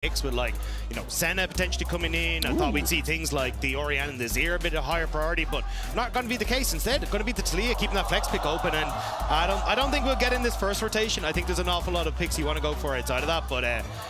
picks with, like, you know, Senna potentially coming in. I thought we'd see things like the Orianna and the Zir a bit of higher priority, but not going to be the case. Instead, it's going to be the Talia keeping that flex pick open, and I don't think we'll get in this first rotation. I think there's an awful lot of picks you want to go for outside of that, but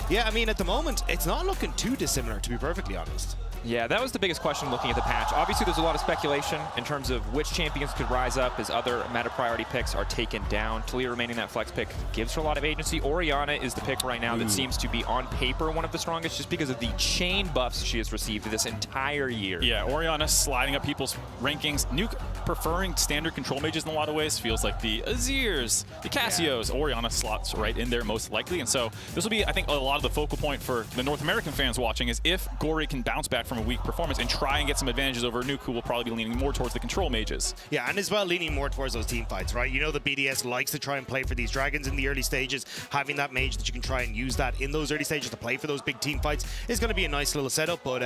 yeah, I mean, at the moment, it's not looking too dissimilar, to be perfectly honest. Yeah, that was the biggest question looking at the patch. Obviously, there's a lot of speculation in terms of which champions could rise up as other meta priority picks are taken down. Talia remaining that flex pick gives her a lot of agency. Orianna is the pick right now that seems to be on paper one of the strongest just because of the chain buffs she has received this entire year. Yeah, Orianna sliding up people's rankings. Nuke preferring standard control mages in a lot of ways. Feels like the Azirs, the Cassios. Orianna slots right in there most likely. And so this will be, I think, a lot of the focal point for the North American fans watching is if Gory can bounce back from a weak performance and try and get some advantages over Nuke, who will probably be leaning more towards the control mages. Yeah, and as well leaning more towards those team fights, right? You know the BDS likes to try and play for these dragons in the early stages. Having that mage that you can try and use that in those early stages to play for those big team fights is going to be a nice little setup, but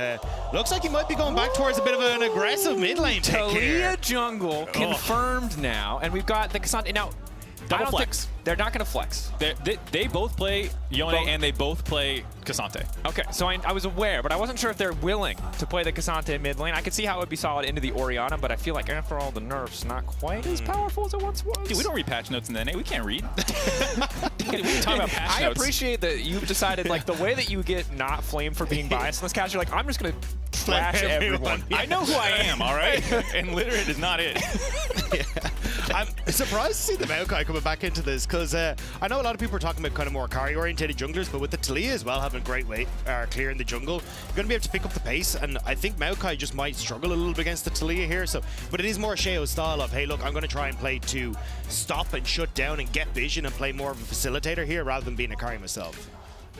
looks like he might be going back towards a bit of an aggressive mid lane pick here. Talia jungle confirmed now, and we've got the Cassandra. Now, double flex. They're not going to flex. They both play Yone and they both play Cassante. Okay, so I was aware, but I wasn't sure if they're willing to play the Cassante mid lane. I could see how it would be solid into the Orianna, but I feel like after all the nerfs, not quite as powerful as it once was. Dude, we don't read patch notes in the NA. We can't read. We can talk about patch notes. I appreciate that you've decided, like, the way that you get not flamed for being biased in this cast, you're like, I'm just going to trash everyone. Yeah. I know who I am, all right? And literally is not it. Yeah. I'm surprised to see the Maokai coming back into this, because I know a lot of people are talking about kind of more carry-oriented junglers, but with the Talia as well having a great way clearing the jungle, you're going to be able to pick up the pace, and I think Maokai just might struggle a little bit against the Talia here. So, but it is more Sheo style of, hey, look, I'm going to try and play to stop and shut down and get vision and play more of a facilitator here rather than being a carry myself.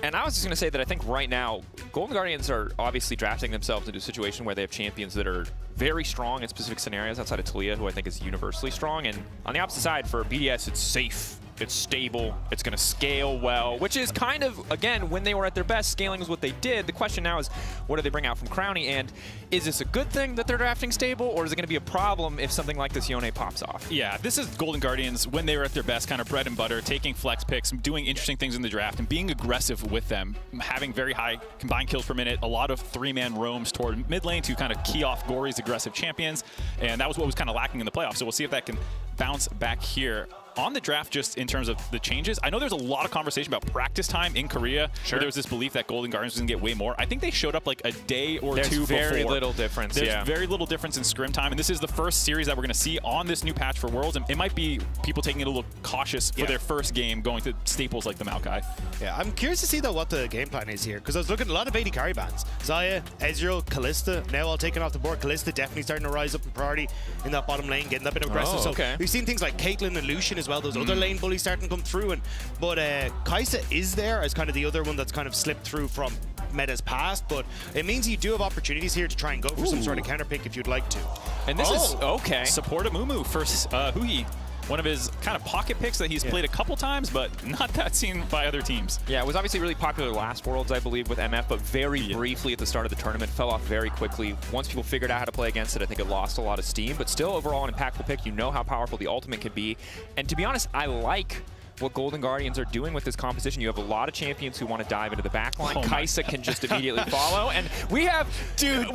And I was just going to say that I think right now, Golden Guardians are obviously drafting themselves into a situation where they have champions that are very strong in specific scenarios outside of Talia, who I think is universally strong. And on the opposite side, for BDS, it's safe, it's stable, it's going to scale well, which is kind of, again, when they were at their best, scaling is what they did. The question now is, what do they bring out from Crowny? And is this a good thing that they're drafting stable, or is it going to be a problem if something like this Yone pops off? Yeah, this is Golden Guardians when they were at their best, kind of bread and butter, taking flex picks, doing interesting things in the draft, and being aggressive with them, having very high combined kills per minute, a lot of three-man roams toward mid lane to kind of key off Gory's aggressive champions, and that was what was kind of lacking in the playoffs. So we'll see if that can bounce back here. On the draft, just in terms of the changes, I know there's a lot of conversation about practice time in Korea. Sure. Where there was this belief that Golden Guardians was going to get way more. I think they showed up like a day or two before. There's very little difference, There's very little difference in scrim time, and this is the first series that we're going to see on this new patch for Worlds, and it might be people taking it a little cautious for their first game going to staples like the Maokai. Yeah, I'm curious to see, though, what the game plan is here, because I was looking at a lot of AD carry bans. Xayah, Ezreal, Kalista, now all taken off the board. Kalista definitely starting to rise up in priority in that bottom lane, getting that bit of aggressive. So we've seen things like Caitlyn and Lucian as well, those other lane bullies starting to come through, but Kai'Sa is there as kind of the other one that's kind of slipped through from meta's past, but it means you do have opportunities here to try and go for some sort of counter pick if you'd like to. And this is support Amumu for Huhi. One of his kind of pocket picks that he's played a couple times, but not that seen by other teams. Yeah, it was obviously really popular last Worlds, I believe, with MF, but very briefly at the start of the tournament, fell off very quickly. Once people figured out how to play against it, I think it lost a lot of steam, but still overall an impactful pick. You know how powerful the ultimate can be. And to be honest, I like what Golden Guardians are doing with this composition. You have a lot of champions who want to dive into the backline. Kai'Sa can just immediately follow, and we have,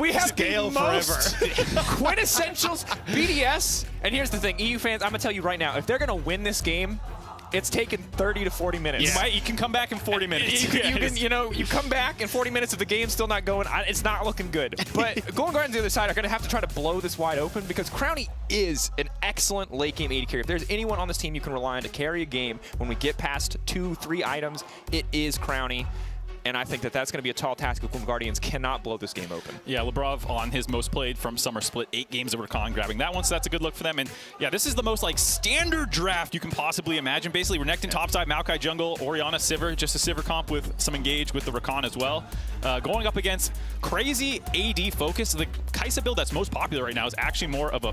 we have scale the most quintessentials BDS. And here's the thing, EU fans, I'm gonna tell you right now, if they're gonna win this game, it's taken 30 to 40 minutes. You can come back in 40 minutes. You come back in 40 minutes if the game's still not going. It's not looking good. But Golden Guardians on the other side are going to have to try to blow this wide open, because Crowny is an excellent late game AD carry. If there's anyone on this team you can rely on to carry a game when we get past 2-3 items, it is Crowny. And I think that that's going to be a tall task if Golden Guardians cannot blow this game open. Yeah, Lebrov on his most played from Summer Split, 8 games over Con, grabbing that one, so that's a good look for them. And yeah, this is the most like standard draft you can possibly imagine. Basically, Renekton topside, Maokai jungle, Orianna Sivir, just a Sivir comp with some engage with the Rakan as well. going up against crazy AD focus. The Kai'Sa build that's most popular right now is actually more of a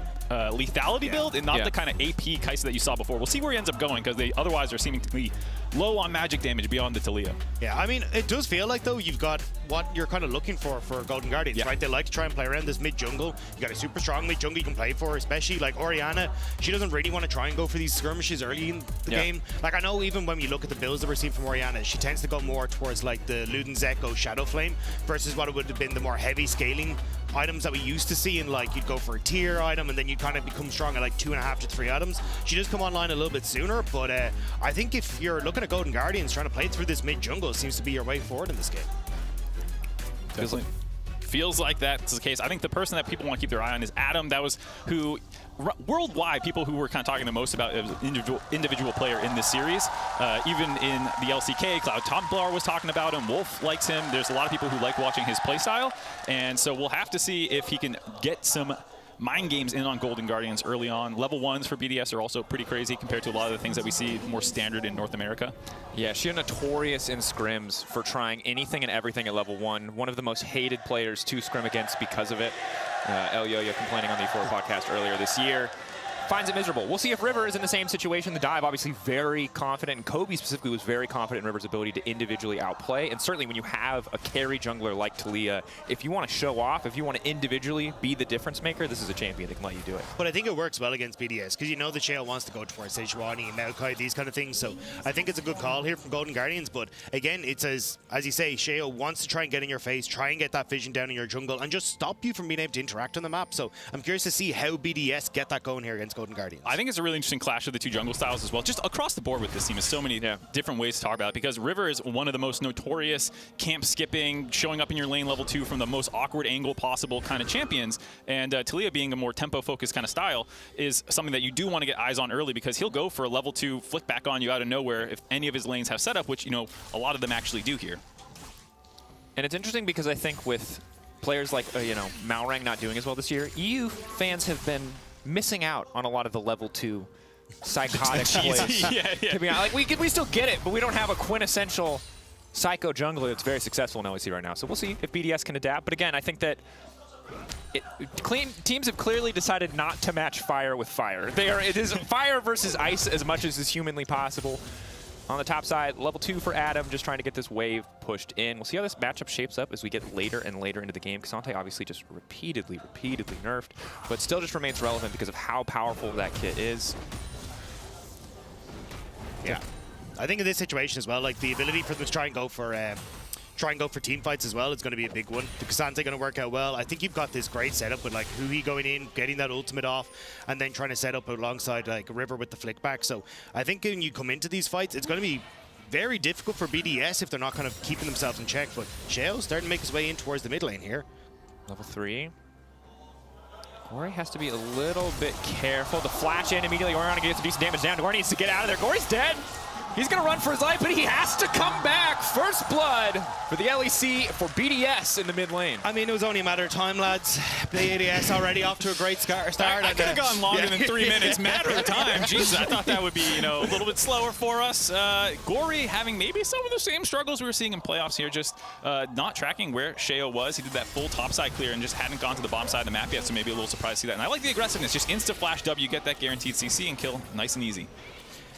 lethality build and not the kind of AP Kai'Sa that you saw before. We'll see where he ends up going because they otherwise are seemingly low on magic damage beyond the Taliyah. Yeah, I mean, it does feel like, though, you've got what you're kind of looking for Golden Guardians, right? They like to try and play around this mid-jungle. You got a super strong mid-jungle you can play for, especially like Orianna. She doesn't really want to try and go for these skirmishes early in the game. Like, I know even when we look at the builds that we're seeing from Orianna, she tends to go more towards like the Luden's Echo Shadow Flame versus what it would have been the more heavy scaling items that we used to see, and like you'd go for a tier item and then you'd kind of become strong at like 2.5 to 3 items. She does come online a little bit sooner, but I think if you're looking at Golden Guardians, trying to play through this mid-jungle seems to be your way forward in this game. Definitely. Feels like that's the case. I think the person that people want to keep their eye on is Adam. That was who, worldwide, people who were kind of talking the most about as an individual player in this series. Even in the LCK, Cloud Templar was talking about him. Wolf likes him. There's a lot of people who like watching his playstyle. And so we'll have to see if he can get some mind games in on Golden Guardians early on. Level 1s for BDS are also pretty crazy compared to a lot of the things that we see more standard in North America. Yeah, she's notorious in scrims for trying anything and everything at level 1. One of the most hated players to scrim against because of it. El Yo-Yo complaining on the E4 podcast earlier this year. Finds it miserable. We'll see if River is in the same situation. The Dive obviously very confident, and Kobe specifically was very confident in River's ability to individually outplay. And certainly when you have a carry jungler like Taliyah, if you want to show off, if you want to individually be the difference maker, this is a champion that can let you do it. But I think it works well against BDS because you know that Shale wants to go towards Sejuani, Maokai, these kind of things. So I think it's a good call here from Golden Guardians. But again, it's as you say, Shale wants to try and get in your face, try and get that vision down in your jungle, and just stop you from being able to interact on the map. So I'm curious to see how BDS get that going here against Golden Guardians. I think it's a really interesting clash of the two jungle styles as well. Just across the board with this team is so many different ways to talk about it, because River is one of the most notorious camp skipping, showing up in your lane level 2 from the most awkward angle possible kind of champions. And Taliyah being a more tempo focused kind of style is something that you do want to get eyes on early, because he'll go for a level 2 flick back on you out of nowhere if any of his lanes have setup, which, you know, a lot of them actually do here. And it's interesting because I think with players like, Malrang not doing as well this year, EU fans have been missing out on a lot of the level 2 psychotic plays. To be honest, like we still get it, but we don't have a quintessential psycho jungler that's very successful in LEC right now. So we'll see if BDS can adapt. But again, I think that teams have clearly decided not to match fire with fire. It is fire versus ice as much as is humanly possible. On the top side, level 2 for Adam, just trying to get this wave pushed in. We'll see how this matchup shapes up as we get later and later into the game. K'Sante obviously just repeatedly nerfed, but still just remains relevant because of how powerful that kit is. Yeah. I think in this situation as well, like the ability for them to try and go for team fights as well is going to be a big one. The K'Sante going to work out well. I think you've got this great setup with like Hui going in, getting that ultimate off, and then trying to set up alongside like River with the flick back. So I think when you come into these fights, it's going to be very difficult for BDS if they're not kind of keeping themselves in check. But Shale starting to make his way in towards the mid lane here. Level 3. Gory has to be a little bit careful. The flash in immediately. Orianna gets some decent damage down. Gory needs to get out of there. Gory's dead. He's going to run for his life, but he has to come back. First blood for the LEC for BDS in the mid lane. I mean, it was only a matter of time, lads. BDS already off to a great start. I could have gone longer than 3 minutes. Matter of time. Jesus, I thought that would be, a little bit slower for us. Gory having maybe some of the same struggles we were seeing in playoffs here, just not tracking where Sheo was. He did that full topside clear and just hadn't gone to the bottom side of the map yet, so maybe a little surprised to see that. And I like the aggressiveness. Just insta-flash W, get that guaranteed CC and kill nice and easy.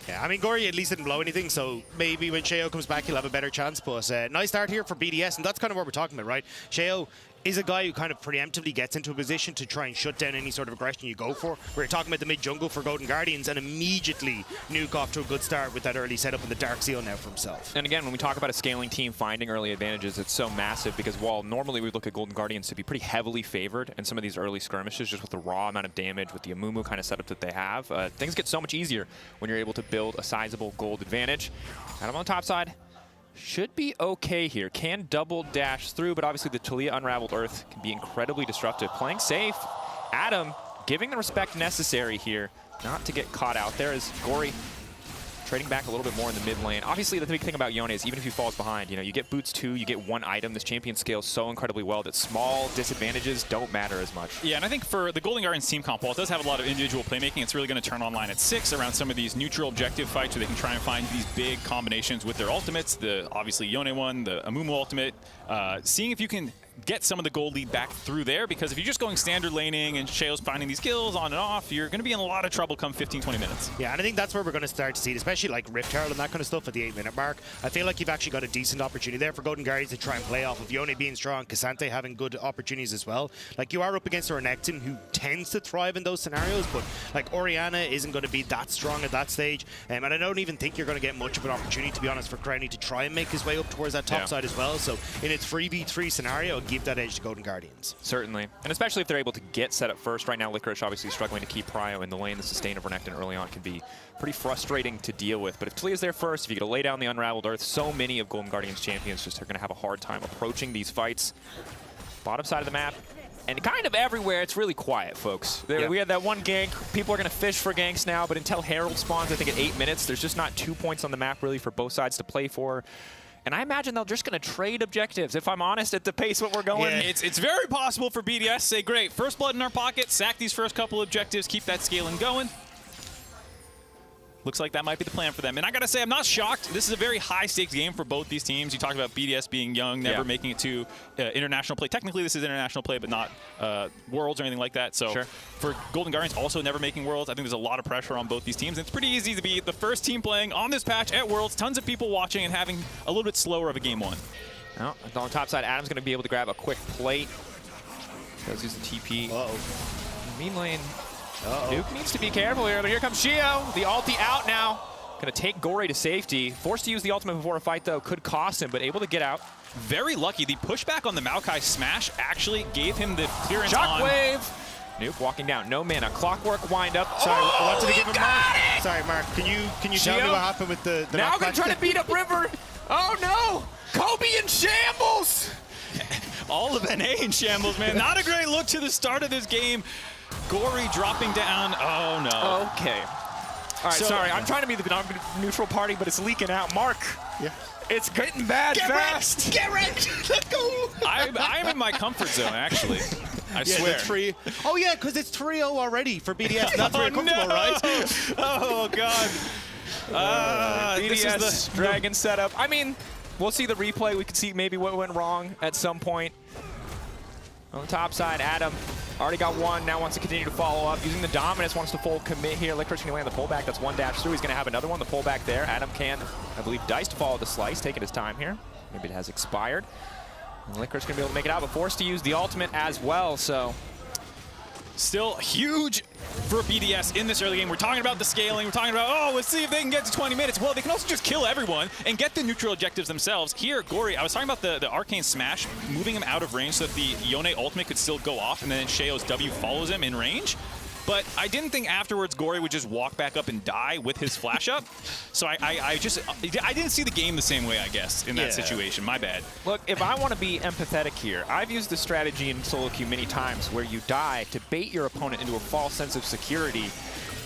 Yeah, I mean, Gory at least didn't blow anything, so maybe when Sheo comes back, he'll have a better chance. But nice start here for BDS, and that's kind of what we're talking about, right? Sheo is a guy who kind of preemptively gets into a position to try and shut down any sort of aggression you go for. We're talking about the mid-jungle for Golden Guardians, and immediately Nuke off to a good start with that early setup in the Dark Seal now for himself. And again, when we talk about a scaling team finding early advantages, it's so massive because while normally we look at Golden Guardians to be pretty heavily favored in some of these early skirmishes, just with the raw amount of damage, with the Amumu kind of setup that they have, things get so much easier when you're able to build a sizable gold advantage. Adam on the top side should be okay here. Can double dash through, but obviously the Taliyah Unraveled Earth can be incredibly disruptive. Playing safe. Adam giving the respect necessary here not to get caught out there as Gory trading back a little bit more in the mid lane. Obviously, the big thing about Yone is even if he falls behind, you know, you get boots 2, you get 1 item. This champion scales so incredibly well that small disadvantages don't matter as much. Yeah, and I think for the Golden Guardians team comp, while it does have a lot of individual playmaking, it's really going to turn online at 6 around some of these neutral objective fights where they can try and find these big combinations with their ultimates. The obviously Yone one, the Amumu ultimate. Seeing if you can get some of the gold lead back through there, because if you're just going standard laning and Sheo's finding these kills on and off, you're going to be in a lot of trouble come 15-20 minutes. Yeah, and I think that's where we're going to start to see it, especially like Rift Herald and that kind of stuff at the 8-minute mark. I feel like you've actually got a decent opportunity there for Golden Guardians to try and play off of Yone being strong, Cassante having good opportunities as well. Like, you are up against a Renekton who tends to thrive in those scenarios, but like Orianna isn't going to be that strong at that stage, and I don't even think you're going to get much of an opportunity, to be honest, for Crownie to try and make his way up towards that top side as well. So in its 3v3 scenario, give that edge to Golden Guardians. Certainly. And especially if they're able to get set up first. Right now, Licorice obviously struggling to keep Prio in the lane. The sustain of Renekton early on can be pretty frustrating to deal with. But if Talia's there first, if you get to lay down the Unraveled Earth, so many of Golden Guardians champions just are going to have a hard time approaching these fights. Bottom side of the map. And kind of everywhere, it's really quiet, folks. We had that one gank. People are going to fish for ganks now, but until Herald spawns, I think at 8 minutes, there's just not 2 points on the map really for both sides to play for. And I imagine they're just going to trade objectives, if I'm honest, at the pace what we're going. Yeah, it's very possible for BDS to say, great, first blood in our pocket, sack these first couple objectives, keep that scaling going. Looks like that might be the plan for them. And I got to say, I'm not shocked. This is a very high-stakes game for both these teams. You talked about BDS being young, never making it to international play. Technically, this is international play, but not Worlds or anything like that. So for Golden Guardians, also never making Worlds, I think there's a lot of pressure on both these teams. And it's pretty easy to be the first team playing on this patch at Worlds, tons of people watching, and having a little bit slower of a game 1. Well, on top side, Adam's going to be able to grab a quick plate. Does use the TP. Mean lane. Nuke needs to be careful here, but here comes Shio. The ulti out now. Gonna take Gory to safety. Forced to use the ultimate before a fight, though. Could cost him, but able to get out. Very lucky. The pushback on the Maokai smash actually gave him the clearance on. Shockwave! Nuke walking down. No mana. Clockwork wind up. Sorry, I wanted to give him Mark. Sorry, Mark. Can you tell me what happened with the now gonna try to beat up River. Oh no! Kobe in shambles! All of NA in shambles, man. Not a great look to the start of this game. Gory dropping down. Oh, no. Okay. All right, sorry. I'm trying to be the neutral party, but it's leaking out. Mark. Yeah. It's getting bad fast. Get wrecked. Let's go. I'm in my comfort zone, actually. I swear. Oh, yeah, because it's 3-0 already for BDS. Not very comfortable, right? Oh, God. BDS this is the Dragon setup. I mean, we'll see the replay. We can see maybe what went wrong at some point. On the top side, Adam already got one, now wants to continue to follow up. Using the dominance, wants to full commit here. Licorice can land the pullback. That's one dash through. He's going to have another one, the pullback there. Adam can, I believe, dice to follow the slice, taking his time here. Maybe it has expired. And Licorice going to be able to make it out, but forced to use the ultimate as well, so. Still huge for BDS in this early game. We're talking about the scaling. We're talking about, oh, let's see if they can get to 20 minutes. Well, they can also just kill everyone and get the neutral objectives themselves. Here, Gory, I was talking about the Arcane Smash, moving him out of range so that the Yone ultimate could still go off, and then Sheo's W follows him in range. But I didn't think afterwards Gory would just walk back up and die with his flash up. So I didn't see the game the same way, I guess, in that situation. My bad. Look, if I want to be empathetic here, I've used this strategy in solo queue many times where you die to bait your opponent into a false sense of security.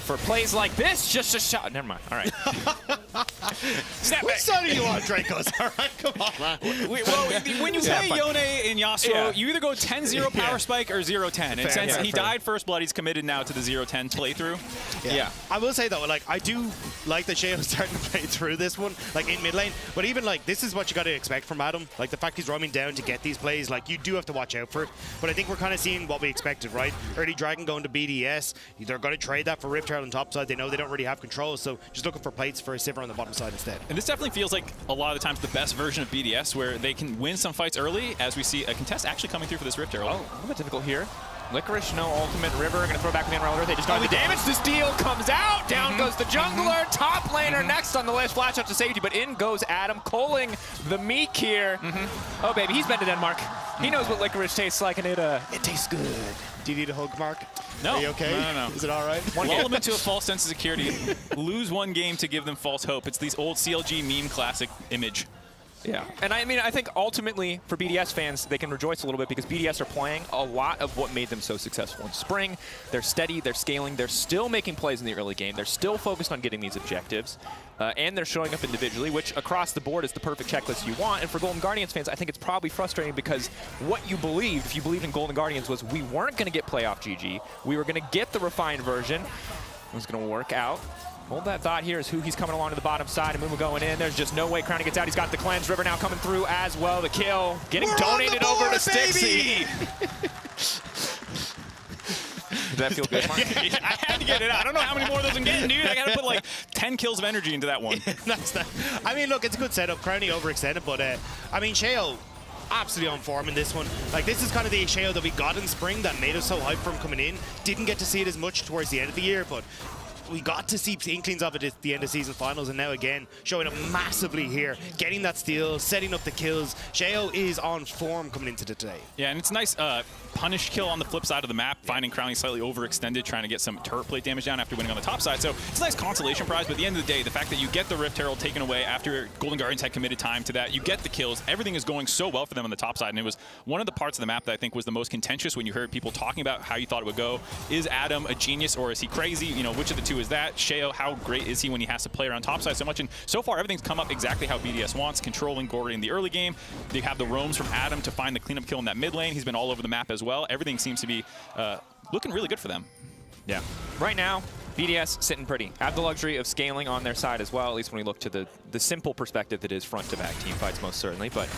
For plays like this, just a shot. Never mind. All right. Snap Which side are you on, Dracos? All right, come on, man. When you play Yone in Yasuo, you either go 10-0 power spike or 0-10. And since he died first blood, he's committed now to the 0-10 playthrough. Yeah. I will say, though, like, I do like that Sheo's starting to play through this one, like, in mid lane. But even, like, this is what you got to expect from Adam. Like, the fact he's roaming down to get these plays, like, you do have to watch out for it. But I think we're kind of seeing what we expected, right? Early Dragon going to BDS. They're going to trade that for Rift Herald on top side. They know they don't really have control, so just looking for plates for a Sivir on the bottom side instead. And this definitely feels like a lot of the times the best version of BDS, where they can win some fights early, as we see a contest actually coming through for this Rift Herald. Oh, a little bit difficult here. Licorice, no ultimate. River going to throw back with the Unraveled Earth. They just got the damage. This deal comes out. Down goes the jungler. Top laner next on the list. Flash out to safety, but in goes Adam, culling the meek here. Oh, baby, he's been to Denmark. He knows what licorice tastes like, and it tastes good. Do you need a hug, Mark? No. Are you okay? No. Is it all right? Lull them into a false sense of security. Lose one game to give them false hope. It's these old CLG meme classic image. Yeah, and I mean, I think ultimately for BDS fans, they can rejoice a little bit because BDS are playing a lot of what made them so successful in spring. They're steady, they're scaling, they're still making plays in the early game. They're still focused on getting these objectives. and they're showing up individually, which across the board is the perfect checklist you want. And for Golden Guardians fans, I think it's probably frustrating because what you believed, if you believed in Golden Guardians, was we weren't going to get playoff GG. We were going to get the refined version. It was going to work out. Hold that thought. Here is who he's coming along to the bottom side. And Mumu going in. There's just no way Crownie gets out. He's got the cleanse. River now coming through as well. The kill. Getting donated over to Stixie. Does that feel good, Mark? I had to get it out. I don't know how many more of those I'm getting, dude. I got to put like 10 kills of energy into that one. I mean, look, it's a good setup. Crownie overextended, but I mean, Sheo absolutely on form in this one. Like, this is kind of the Sheo that we got in spring that made us so hyped from coming in. Didn't get to see it as much towards the end of the year, but we got to see inklings of it at the end of season finals, and now again showing up massively here, getting that steal, setting up the kills. Sheo is on form coming into today. Yeah, and it's a nice punish kill on the flip side of the map, finding Crownie slightly overextended, trying to get some turret plate damage down after winning on the top side. So it's a nice consolation prize, but at the end of the day, the fact that you get the Rift Herald taken away after Golden Guardians had committed time to that, you get the kills, everything is going so well for them on the top side, and it was one of the parts of the map that I think was the most contentious when you heard people talking about how you thought it would go. Is Adam a genius or is he crazy? You know, which of the two is that? Sheo, how great is he when he has to play around topside so much? And so far, everything's come up exactly how BDS wants, controlling Gory in the early game. They have the roams from Adam to find the cleanup kill in that mid lane. He's been all over the map as well. Everything seems to be looking really good for them. Yeah. Right now, BDS sitting pretty. Have the luxury of scaling on their side as well, at least when we look to the simple perspective that is front-to-back team fights most certainly, but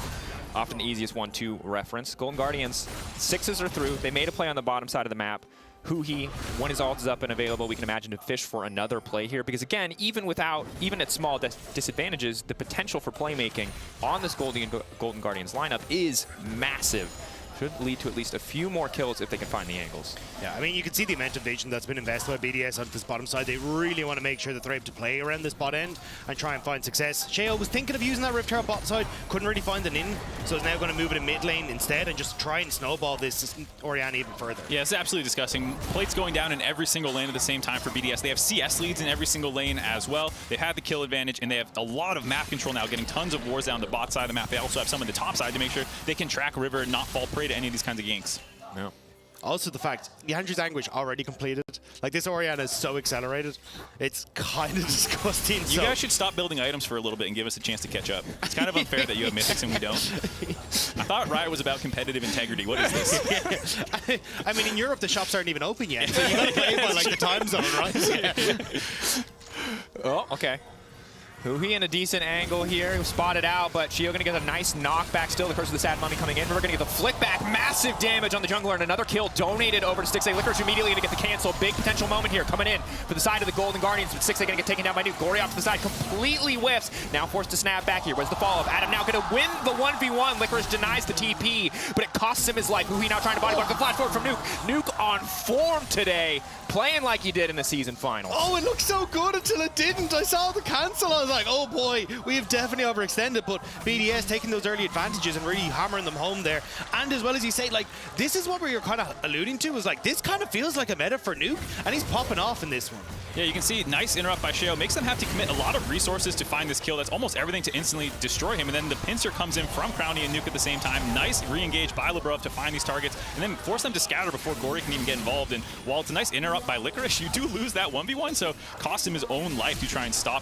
often the easiest one to reference. Golden Guardians, 6s are through. They made a play on the bottom side of the map. Huhi, when his ult is up and available, we can imagine to fish for another play here. Because again, even at small disadvantages, the potential for playmaking on this Golden Guardians lineup is massive. Should lead to at least a few more kills if they can find the angles. Yeah, I mean, you can see the amount of vision that's been invested by BDS on this bottom side. They really want to make sure that they're able to play around this bot end and try and find success. Sheo was thinking of using that Rift Herald bot side, couldn't really find an in, so is now going to move it in mid lane instead and just try and snowball this Orianna even further. Yeah, it's absolutely disgusting. Plates going down in every single lane at the same time for BDS. They have CS leads in every single lane as well. They've had the kill advantage, and they have a lot of map control now, getting tons of wars down the bot side of the map. They also have some on the top side to make sure they can track River and not fall prey to any of these kinds of ganks. No. Also the fact, Leandri's Anguish already completed. Like, this Orianna is so accelerated. It's kind of disgusting. You guys should stop building items for a little bit and give us a chance to catch up. It's kind of unfair that you have mythics and we don't. I thought Riot was about competitive integrity. What is this? I mean, in Europe, the shops aren't even open yet, so you gotta play by, like, the time zone, right? Oh, okay. Huhi in a decent angle here, spotted out, but Sheo gonna get a nice knockback still. The curse of the Sad Mummy coming in. We're gonna get the flick back, massive damage on the jungler, and another kill donated over to Stixie. Licorice immediately gonna get the cancel. Big potential moment here coming in for the side of the Golden Guardians, but Stixie gonna get taken down by Nuke. Gory off to the side, completely whiffs. Now forced to snap back here. Where's the follow-up? Adam now gonna win the 1v1. Licorice denies the TP, but it costs him his life. Huhi now trying to body block the flash forward from Nuke. Nuke on form today, playing like he did in the season finals. Oh, it looked so good until it didn't. I saw the cancel. I was like, oh boy, we have definitely overextended, but BDS taking those early advantages and really hammering them home there. And as well as you say, like, this is what we were kind of alluding to, was like, this kind of feels like a meta for Nuke, and he's popping off in this one. Yeah, you can see nice interrupt by Sheo. Makes them have to commit a lot of resources to find this kill. That's almost everything to instantly destroy him. And then the pincer comes in from Crownie and Nuke at the same time. Nice re-engage by LeBrov to find these targets, and then force them to scatter before Gory can even get involved. And while it's a nice interrupt by Licorice, you do lose that 1v1, so cost him his own life to try and stop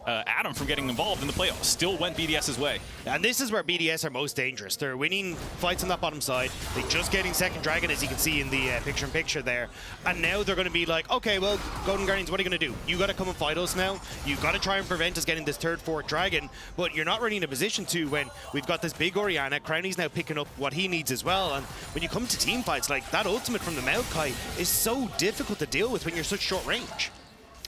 Adam from getting involved in the playoffs. Still went BDS's way. And this is where BDS are most dangerous. They're winning fights on that bottom side. They're just getting second dragon, as you can see in the picture-in-picture there. And now they're going to be like, okay, well, Golden Guardians, what are you going to do? You got to come and fight us now. You got to try and prevent us getting this third, fourth dragon. But you're not really in a position to when we've got this big Orianna. Crownie's now picking up what he needs as well. And when you come to team fights, like, that ultimate from the Maokai is so difficult to deal with when you're such short range.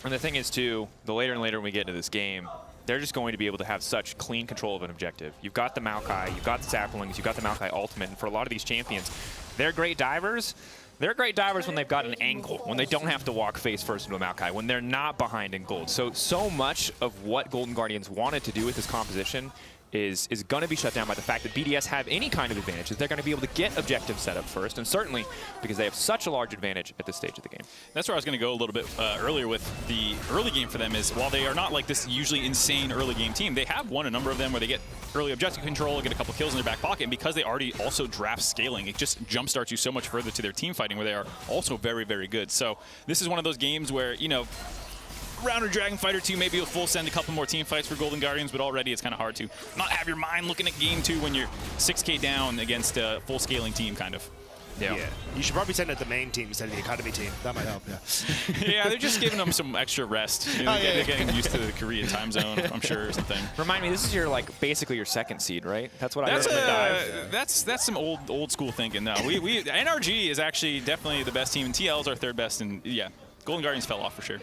And the thing is, too, the later and later when we get into this game, they're just going to be able to have such clean control of an objective. You've got the Maokai, you've got the Saplings, you've got the Maokai ultimate, and for a lot of these champions, they're great divers. They're great divers when they've got an angle, when they don't have to walk face first into a Maokai, when they're not behind in gold. So much of what Golden Guardians wanted to do with this composition is going to be shut down by the fact that BDS have any kind of advantages. They're going to be able to get objective set up first, and certainly because they have such a large advantage at this stage of the game. That's where I was going to go a little bit earlier with the early game for them is, while they are not like this usually insane early game team, they have won a number of them where they get early objective control, get a couple kills in their back pocket, and because they already also draft scaling, it just jumpstarts you so much further to their team fighting where they are also very, very good. So this is one of those games where, you know, round of Dragon Fighter 2, maybe we'll send a couple more team fights for Golden Guardians, but already it's kind of hard to not have your mind looking at game 2 when you're 6K down against a full scaling team, kind of. Yeah. You should probably send it the main team instead of the academy team. That might help, yeah. Yeah, they're just giving them some extra rest. You know, they're getting used to the Korean time zone, I'm sure, or something. Remind me, this is your, like, basically your second seed, right? That's what I heard in the dive. That's some old school thinking. No, NRG is actually definitely the best team, and TL is our third best, and yeah. Golden Guardians fell off for sure.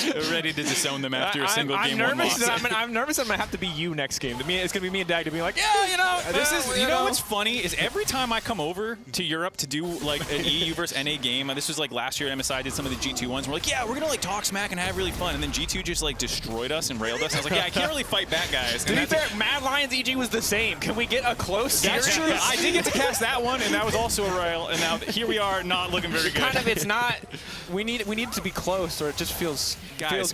They're ready to disown them after a single game one loss. I'm nervous that I'm going to have to be you next game. It's going to be me and Dag to be like, yeah, you know. You know what's funny is every time I come over to Europe to do like an EU versus NA game, this was like last year at MSI, did some of the G2 ones. We're like, yeah, we're going to like talk smack and have really fun. And then G2 just like destroyed us and railed us. And I was like, yeah, I can't really fight back, guys. To be fair, Mad Lions EG was the same. Can we get a close series? That's true. I did get to cast that one, and that was also a rail. And now here we are, not looking very good. Kind of, it's not. We need it to be close, or it just feels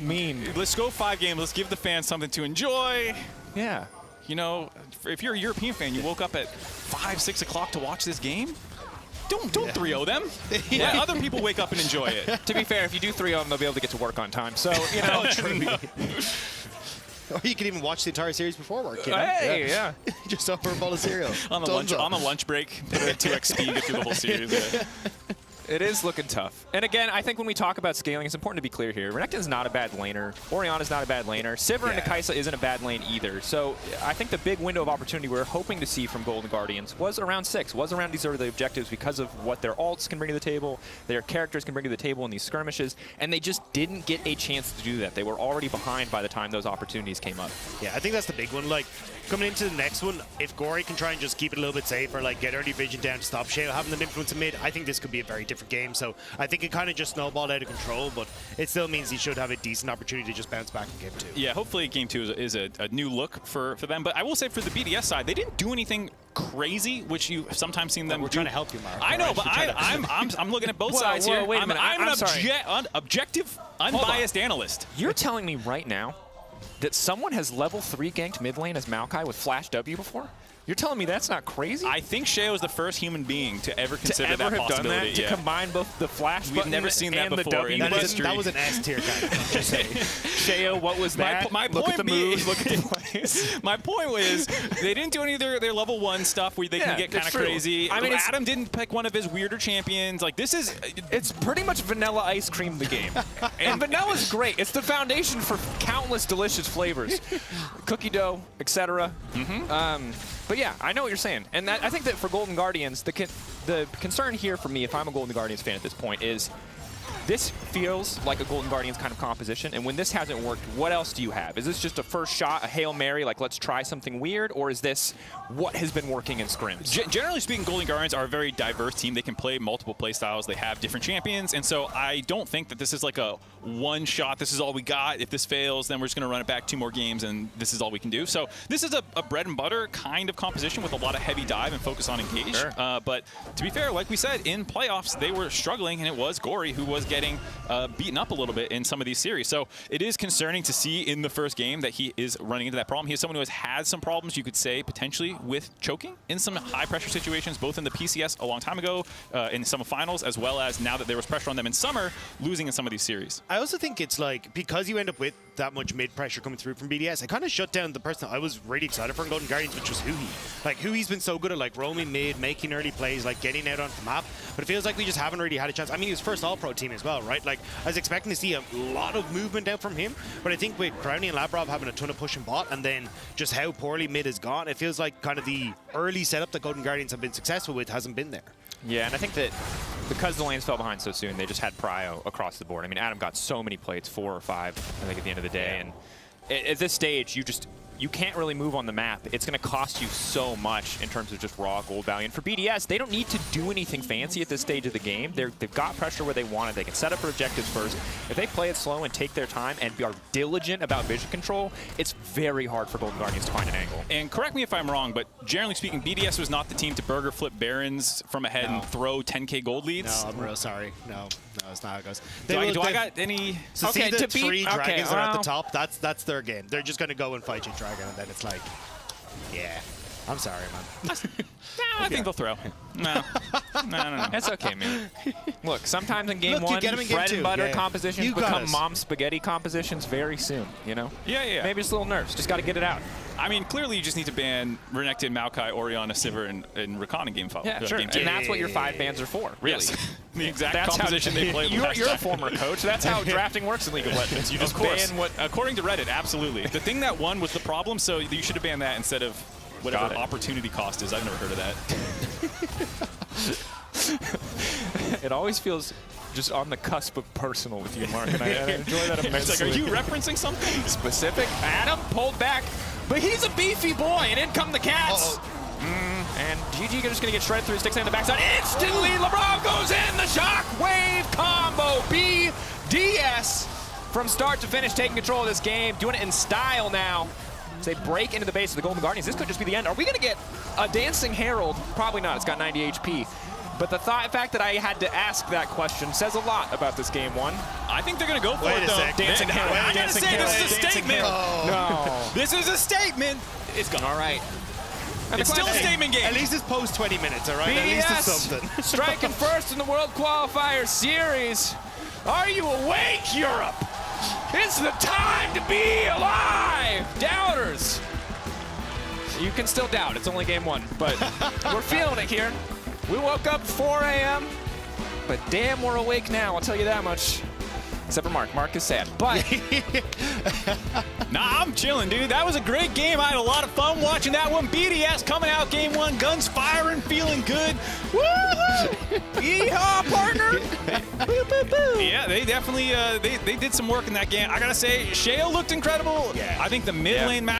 mean. Let's go 5 games. Let's give the fans something to enjoy. Yeah. You know, if you're a European fan, you woke up at 5, 6 o'clock to watch this game. Don't 3-0 them. Let other people wake up and enjoy it. To be fair, if you do 3-0 them, they'll be able to get to work on time. So, you know. Or you can even watch the entire series before work. You know? Hey, yeah. Just over a bowl of cereal. on the lunch break, 2x speed, get through the whole series. Yeah. It is looking tough. And again, I think when we talk about scaling, it's important to be clear here. Renekton's not a bad laner. Orianna's not a bad laner. Sivir and Nakaisa isn't a bad lane either. So I think the big window of opportunity we're hoping to see from Golden Guardians was around 6, was around these early objectives because of what their alts can bring to the table, their characters can bring to the table in these skirmishes, and they just didn't get a chance to do that. They were already behind by the time those opportunities came up. Yeah, I think that's the big one. Like, coming into the next one, if Gory can try and just keep it a little bit safer, like get early vision down to stop Shale having an influence in mid, I think this could be a very different game. So I think it kind of just snowballed out of control, but it still means he should have a decent opportunity to just bounce back in game 2. Yeah, hopefully game 2 is a new look for them. But I will say for the BDS side, they didn't do anything crazy, which you've sometimes seen them do. We're trying to help you, Mark. I know, but I'm looking at both sides here. Wait a minute. I'm an objective, unbiased analyst. You're telling me right now that someone has level 3 ganked mid lane as Maokai with Flash W before? You're telling me that's not crazy? I think Sheo is the first human being to ever consider that possibility. To combine both the Flash button We've never seen that and before the in history. That was an S tier kind of. Just saying. Sheo, what was that? My look point at the moves, look at the plays. My point was they didn't do any of their level 1 stuff where they can get kind of crazy. I mean, Adam didn't pick one of his weirder champions. Like, this is... It's pretty much vanilla ice cream, the game. And vanilla's great. It's the foundation for countless delicious flavors. Cookie dough, etc. But yeah, I know what you're saying. And I think that for Golden Guardians, the concern here for me, if I'm a Golden Guardians fan at this point, is this feels like a Golden Guardians kind of composition, and when this hasn't worked, what else do you have? Is this just a first shot, a Hail Mary, like let's try something weird, or is this what has been working in scrims? Generally speaking, Golden Guardians are a very diverse team. They can play multiple play styles. They have different champions, and so I don't think that this is like a one shot, this is all we got. If this fails, then we're just going to run it back 2 more games, and this is all we can do. So this is a bread and butter kind of composition with a lot of heavy dive and focus on engage. Sure. But to be fair, like we said, in playoffs, they were struggling, and it was Gory who was getting beaten up a little bit in some of these series. So it is concerning to see in the first game that he is running into that problem. He is someone who has had some problems, you could say, potentially with choking in some high-pressure situations, both in the PCS a long time ago, in some finals, as well as now that there was pressure on them in summer, losing in some of these series. I also think it's like, because you end up with that much mid-pressure coming through from BDS, it kind of shut down the person I was really excited for in Golden Guardians, which was Huhi. Like, Huhi's been so good at like roaming mid, making early plays, like getting out onto the map, but it feels like we just haven't really had a chance. I mean, he was first All-Pro team as well, right? Like, I was expecting to see a lot of movement out from him, but I think with Brownie and Labrov having a ton of push and bot, and then just how poorly mid has gone, it feels like kind of the early setup that Golden Guardians have been successful with hasn't been there. Yeah, and I think that because the lanes fell behind so soon, they just had prio across the board. I mean, Adam got so many plates, 4 or 5, I think, at the end of the day. And at this stage, you can't really move on the map. It's going to cost you so much in terms of just raw gold value. And for BDS, they don't need to do anything fancy at this stage of the game. They've got pressure where they want it. They can set up for objectives first. If they play it slow and take their time and are diligent about vision control, it's very hard for Golden Guardians to find an angle. And correct me if I'm wrong, but generally speaking, BDS was not the team to burger flip Barons from ahead and throw 10K gold leads. No, I'm real sorry. No, that's not how it goes. Do I got any... So see the 3 dragons that are at the top, that's their game. They're just going to go and fight you, dragon, and then it's like, yeah. I'm sorry, man. I think they'll throw. No. No. That's okay, man. Look, sometimes in game Look, you one, get 'em in game bread two. and butter Yeah. compositions You got become us. mom spaghetti compositions very soon, you know? Yeah. Maybe just a little nerves. Just got to get it out. I mean, clearly you just need to ban Renekton, Maokai, Orianna, Sivir, and Rakan in game 5. Yeah, sure. Game And that's what your 5 bans are for, really. Yes. The exact That's composition they played you're, last you're a time. former coach. That's how drafting works in League of Legends. You just ban what... According to Reddit, absolutely. The thing that won was the problem, so you should have banned that instead of whatever opportunity cost is. I've never heard of that. It always feels just on the cusp of personal with you, Mark, and I enjoy that immensely. It's like, are you referencing something? Specific? Adam pulled back, but he's a beefy boy, and in come the Cats. And GG just going to get shredded through his sticks on the backside. Instantly, LeBron goes in, the shockwave combo. BDS from start to finish taking control of this game, doing it in style now. As they break into the base of the Golden Guardians. This could just be the end. Are we going to get a Dancing Herald? Probably not. It's got 90 HP. But the fact that I had to ask that question says a lot about this game one. I think they're going to go for it, though. Dancing Herald. I got to say, this is a statement. No. This is a statement. It's gone. All right. And It's still a statement game. At least it's post 20 minutes, all right? BDS At least it's something. striking first in the World Qualifier Series. Are you awake, Europe? It's the time to be alive! Doubters! You can still doubt. It's only game one, but we're feeling it here. We woke up 4 a.m., but damn, we're awake now. I'll tell you that much. Except for Mark. Mark is sad. But Nah, I'm chilling, dude. That was a great game. I had a lot of fun watching that one. BDS coming out game one, guns firing, feeling good. Woohoo! Yeehaw, partner! Yeah, they definitely they did some work in that game. I gotta say, Shale looked incredible. Yeah. I think the mid lane match